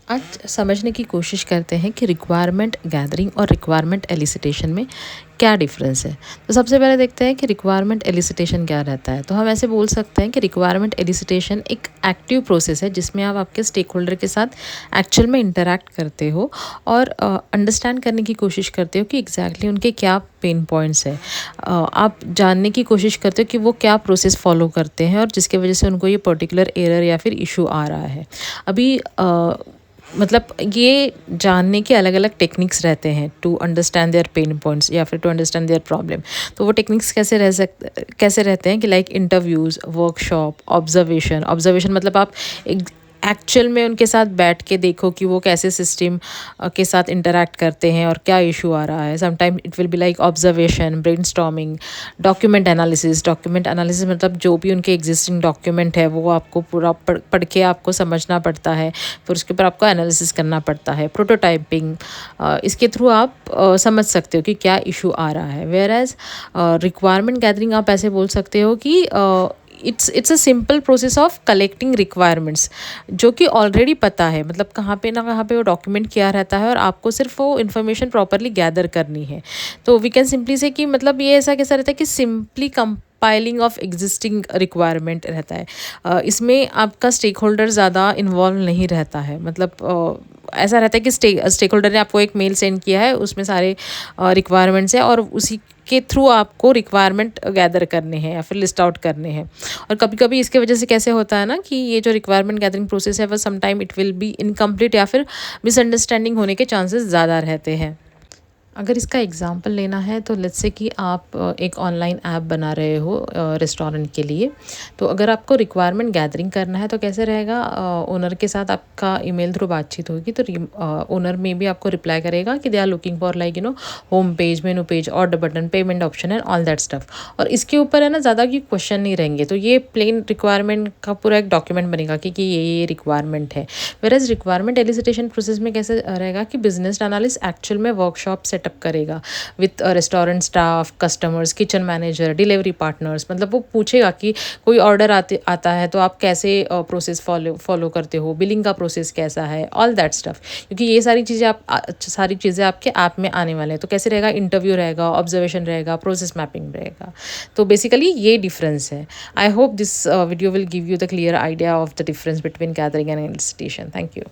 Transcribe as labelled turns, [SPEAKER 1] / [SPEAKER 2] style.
[SPEAKER 1] आज समझने की कोशिश करते हैं कि रिक्वायरमेंट गैदरिंग और रिक्वायरमेंट एलिसिटेशन में क्या डिफरेंस है। तो सबसे पहले देखते हैं कि रिक्वायरमेंट एलिसिटेशन क्या रहता है। तो हम ऐसे बोल सकते हैं कि रिक्वायरमेंट एलिसिटेशन एक एक्टिव प्रोसेस है जिसमें आप आपके स्टेक होल्डर के साथ एक्चुअल में इंटरैक्ट करते हो और अंडरस्टैंड करने की कोशिश करते हो कि एग्जैक्टली उनके क्या पेन पॉइंट्स है। आप जानने की कोशिश करते हो कि वो क्या प्रोसेस फॉलो करते हैं और जिसके वजह से उनको ये पर्टिकुलर एरर या फिर इशू आ रहा है। अभी मतलब ये जानने के अलग अलग टेक्निक्स रहते हैं to understand their pen points या फिर टू अंडरस्टैंड देयर प्रॉब्लम। तो वो टेक्निक्स कैसे रहते हैं कि लाइक इंटरव्यूज़, वर्कशॉप, ऑब्जर्वेशन मतलब आप एक्चुअल में उनके साथ बैठ के देखो कि वो कैसे सिस्टम के साथ इंटरैक्ट करते हैं और क्या इशू आ रहा है। Sometime it will be like observation, brainstorming, document analysis मतलब जो भी उनके एग्जिस्टिंग डॉक्यूमेंट है वो आपको पूरा पढ़ के आपको समझना पड़ता है, फिर उसके ऊपर आपको एनालिसिस करना पड़ता है। प्रोटोटाइपिंग, इसके थ्रू आप समझ सकते हो कि क्या इशू आ रहा है। वेयर एज रिक्वायरमेंट गैदरिंग आप ऐसे बोल सकते हो कि it's a simple process of collecting requirements जो कि ऑलरेडी पता है, मतलब कहाँ पे ना कहाँ पे वो डॉक्यूमेंट किया रहता है और आपको सिर्फ वो इन्फॉर्मेशन प्रॉपरली गैदर करनी है। तो वी कैन सिंपली से कि मतलब ये ऐसा कैसा रहता है कि simply compiling of existing requirement रहता है। इसमें आपका स्टेक होल्डर ज़्यादा इन्वॉल्व नहीं रहता है। मतलब ऐसा रहता है कि स्टेक होल्डर ने आपको एक मेल सेंड किया है, उसमें सारे रिक्वायरमेंट्स हैं और उसी के थ्रू आपको रिक्वायरमेंट गैदर करने हैं या फिर लिस्ट आउट करने हैं। और कभी कभी इसके वजह से कैसे होता है ना कि ये जो रिक्वायरमेंट गैदरिंग प्रोसेस है वो sometime it will be incomplete या फिर मिसअंडरस्टैंडिंग होने के चांसेस ज़्यादा रहते हैं। अगर इसका एग्जांपल लेना है तो लेट्स से कि आप एक ऑनलाइन ऐप बना रहे हो रेस्टोरेंट के लिए। तो अगर आपको रिक्वायरमेंट गैदरिंग करना है तो कैसे रहेगा, ओनर के साथ आपका ईमेल थ्रू बातचीत होगी तो ओनर में भी आपको रिप्लाई करेगा कि they are looking for like home page, menu page, order button, payment option and all that stuff. और इसके ऊपर है ना ज़्यादा की क्वेश्चन नहीं रहेंगे, तो ये प्लेन रिक्वायरमेंट का पूरा एक डॉक्यूमेंट बनेगा कि ये रिक्वायरमेंट है। वेरएज रिक्वायरमेंट एलिसिटेशन प्रोसेस में कैसे रहेगा कि बिजनेस एनालिस्ट एक्चुअल में वर्कशॉप सेटअप करेगा with restaurant staff, customers, kitchen manager, delivery partners. मतलब वो पूछेगा कि कोई ऑर्डर आता है तो आप कैसे प्रोसेस फॉलो करते हो, बिलिंग का प्रोसेस कैसा है, ऑल दैट स्टफ। क्योंकि ये सारी चीज़ें आपके ऐप में आने वाले हैं। तो कैसे रहेगा, इंटरव्यू रहेगा, ऑब्जर्वेशन रहेगा, प्रोसेस मैपिंग रहेगा। तो बेसिकली ये डिफरेंस है। I hope this video will give you the clear idea of the difference between gathering and elicitation. Thank you.